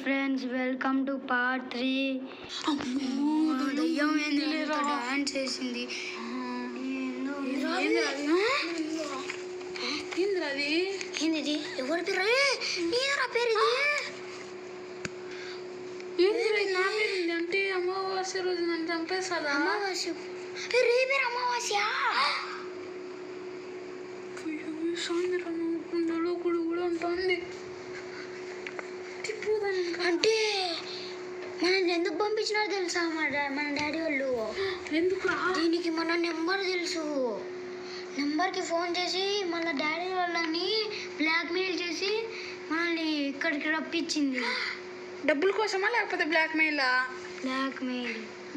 Friends, welcome to part 3. దయ్యం dance చేసింది. ఏంది? ఎవరి పేరు? నీరా పేరు ఇది? నా పేరు అంటే అమావాస్య రోజు నన్ను చంపేస్తాదా? అమావాస్య రేపే అమావాస్య. సాయంత్రం కూడా ఉంటుంది. అంటే మనల్ని ఎందుకు పంపించినారో తెలుసా మన డాడీ వాళ్ళు? ఎందుకు? దీనికి మన నెంబర్ తెలుసు. నెంబర్కి ఫోన్ చేసి మన డాడీ వాళ్ళని బ్లాక్మెయిల్ చేసి మనల్ని ఇక్కడికి రప్పించింది. డబ్బుల కోసమా లేకపోతే బ్లాక్మెయిల్?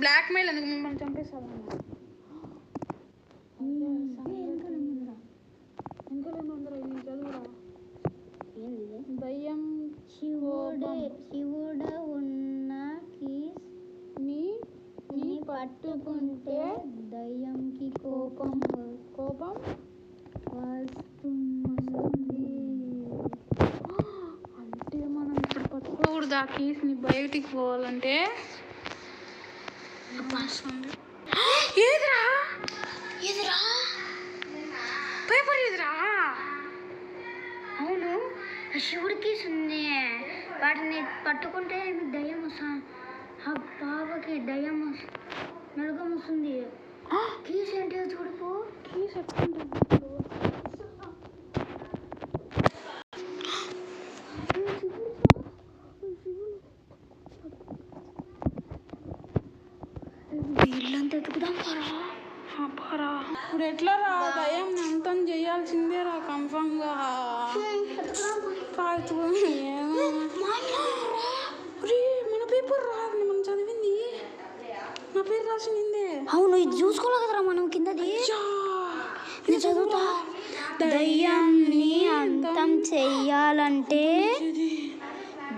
బ్లాక్మెయిల్ ఎందుకు? మిమ్మల్ని చంపేస్తాను. దయ్యం శివుడు ఉన్న నీ పట్టుకుంటే దయ్యంకి కోపం వస్తుంది. అంటే మనం ఇప్పుడు పట్టుకోకూడదు. ఆ కీస్ని బయటికి పోవాలంటే ఎదురా పేపర్ ఎదురా. అవును, శివుడి కీస్ ఉంది. వాటిని పట్టుకుంటే మీకు దయ్యం వస్తుంది. ఆ బాబాకి దయ్యం నరకం వస్తుంది. కీస్ ఏంటి చూడుకో. కీస్ వీళ్ళంతా ఎత్తుకుదాం పారా. ఇప్పుడు ఎట్లా రా? దయ్యం అంతం చేయాల్సిందే రా కన్ఫామ్గా. మన పేపర్ రాదు, మనం చదివింది. నా పేరు రాసిందే. అవును, ఇది చూసుకోవాలి కదరా మనం కిందది. నేను చదువుతా. దయ్యాన్ని అంతం చెయ్యాలంటే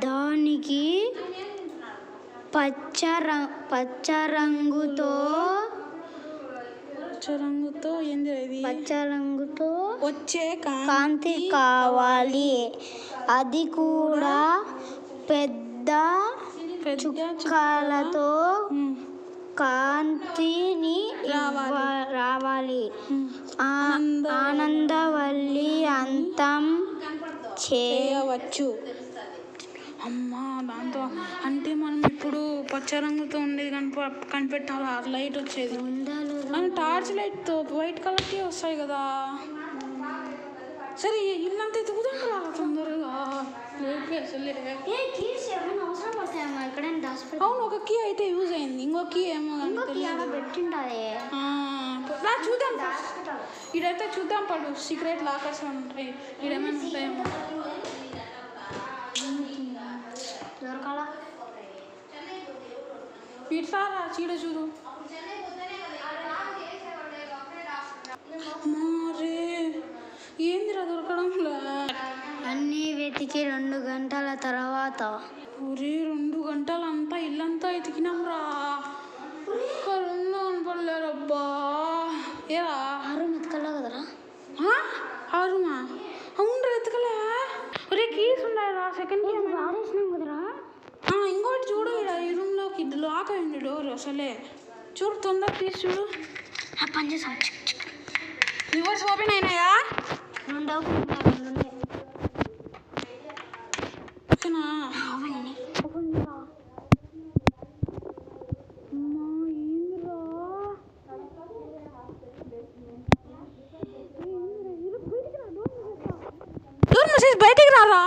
దానికి పచ్చ రంగుతో వచ్చే కాంతి కావాలి. అది కూడా పెద్ద చుక్కలతో కాంతిని రావాలి. ఆనందవల్లి అంతం చేయవచ్చు. అమ్మా, దాంతో అంటే మనం ఇప్పుడు పచ్చ రంగుతో ఉండేది కనిపెట్టాలి. ఆ లైట్ వచ్చేది మనం టార్చ్ లైట్తో వైట్ కలర్కి వస్తాయి కదా. సరే, ఇల్లంతా ఎత్తుకుదాం రా తొందరగా. అవును, ఒక కీ అయితే యూజ్ అయింది. ఇంకో కీ ఏమో పెట్టిండే. చూద్దాం. ఇడైతే చూద్దాం. పడు సీక్రెట్ లాకర్స్ ఉంటాయి. ఇడేమైనా ఉంటాయేమో. ఇట్లారా చీడ చూడు. మారే ఏందిరా దొరకడంలా. అన్నీ వెతికి 2 గంటల తర్వాత 2 గంటలంతా ఇల్లంతా ఎతికినాం రా. కనపడలేరబ్బా. ఏరా ఆరు ఎతకలే కదరా? 6 అవును ఎతకలే. కీస్ ఉన్నాయి రా. సెకండ్ కీ ఆడేసినాం కదరా. ఇంకోటి చూడు. ఈ రూమ్లోకి లాక్ అయింది డోర్. అసలే చూడు, తొందరగా తీసి చూడు. పని చేసాం. రివర్స్ ఓపెన్ అయినాయా? 2 బయటికి రారా.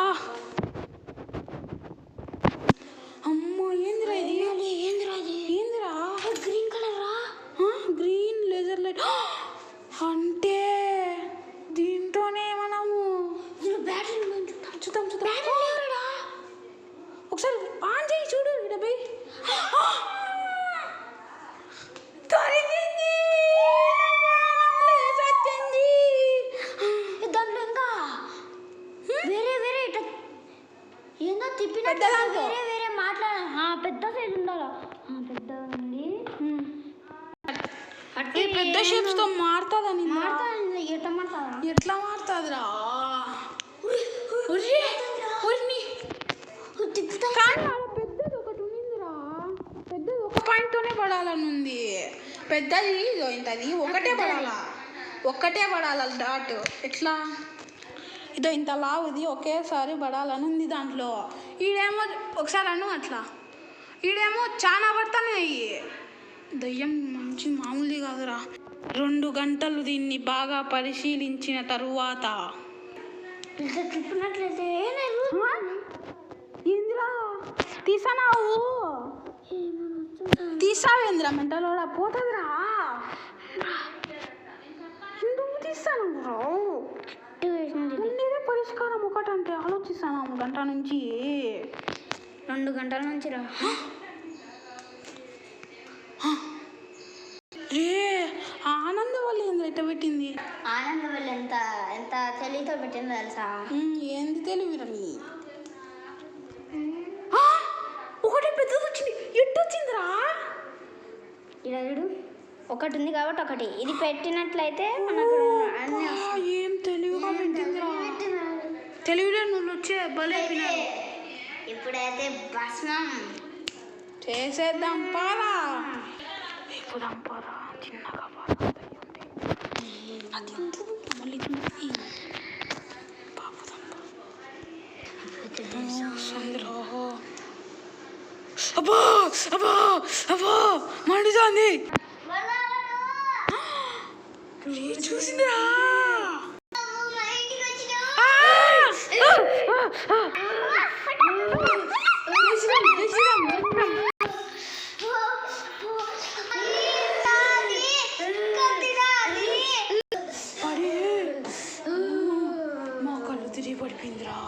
అమ్మా, ఏందిరా ఇది? ఏందిరా? గ్రీన్ కలర్ రా. Green laser light. అంటే దీంతోనే మనము చూద్దాం. ఒకసారి ఆన్ చేయి చూడు. డబ్బై దాంట్లో ఇంకా వేరే ఏందో తిప్పిన వేరే మాట్లాడ. పెద్ద సైజు ఉండాలా? పెద్ద ఉంది. పెద్ద షేప్స్ తో మారుతుందని. ఎట్లా మారుతుందిరా? పెద్దది ఇదో ఇంతది ఒక్కటే పడాలా డాట్ ఎట్లా ఇదో ఇంత లావుది ఒకేసారి పడాలని ఉంది దాంట్లో. ఈడేమో ఒకసారి అను అట్లా, ఈడేమో చాలా పడతాయి. దయ్యం మంచి మామూలు కాదురా. 2 గంటలు దీన్ని బాగా పరిశీలించిన తరువాత తిప్పినట్లయితే ఏందిరా తీసానావు, తీసావేంద్రా మెంటలోడా పోతుందిరా. ఎందుకు తీస్తాను ఉండేదే పరిష్కారం ఒకటంటే ఆలోచిస్తాను గంట నుంచి 2 గంటల నుంచి రా. రే ఆనందం వల్ల ఏంది ఎట్ట పెట్టింది? ఆనందం వల్ల ఎంత ఎంత తెలివితో పెట్టిందో తెలుసా? ఏంది తెలివిరని ఒకటే పెద్దది వచ్చింది. ఎట్టు వచ్చిందిరా? ఇడు ఒకటి ఉంది కాబట్టి ఒకటి ఇది పెట్టినట్లయితే మనకు అన్ని ఏం తెలివిగా పెట్టిందిరా. తెలివిలో నువ్వు వచ్చే భలే. ఇప్పుడైతే భస్మం చేసేద్దాం పారా. ఎక్కుదాం పారా, చిన్నగా పారా. అది మళ్ళీ అబ్బా అబ్బా అబ్బా మండుతోంది. చూసిందిరా మా కళ్ళు తిరిగి పడిపోయిందిరా.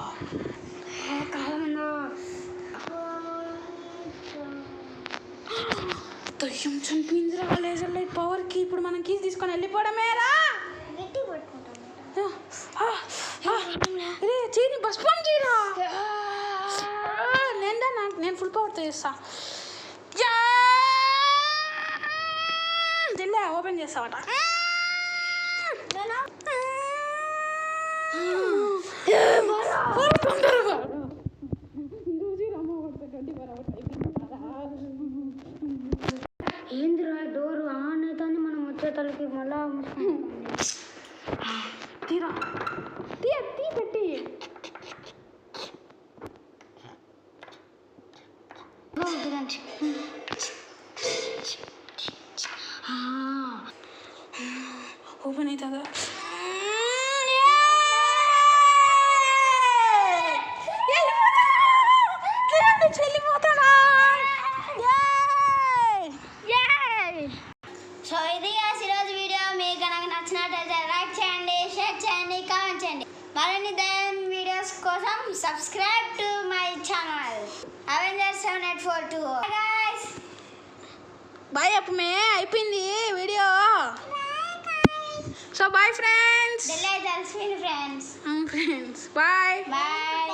దయ్యం చనిపోయిందిరా లేజర్ లైట్ పవర్కి. ఇప్పుడు మనం కీస్ తీసుకొని వెళ్ళిపోవడమేరా. రే చీని బస్పం చేయరా. నేను ఫుల్ పవర్తో చేస్తా. జిల్లా ఓపెన్ చేస్తావట. ఏందిరా డోర్ ఆన్ అవుతుంది, మనం వచ్చే తలకి మళ్ళా తీరా తీ పెట్టి ఓపెన్ అవుతుందా? వెళ్ళిపోతాడా? సో ఇది ఈరోజు వీడియో. మీకు కనుక నచ్చినట్లయితే లైక్ చేయండి, షేర్ చేయండి, కామెంట్ చేయండి. మరిన్ని దయ్యం వీడియోస్ కోసం subscribe to my channel Avengers 7842. Guys bye అప్పమే అయిపోయింది video. So bye friends. Friends bye bye.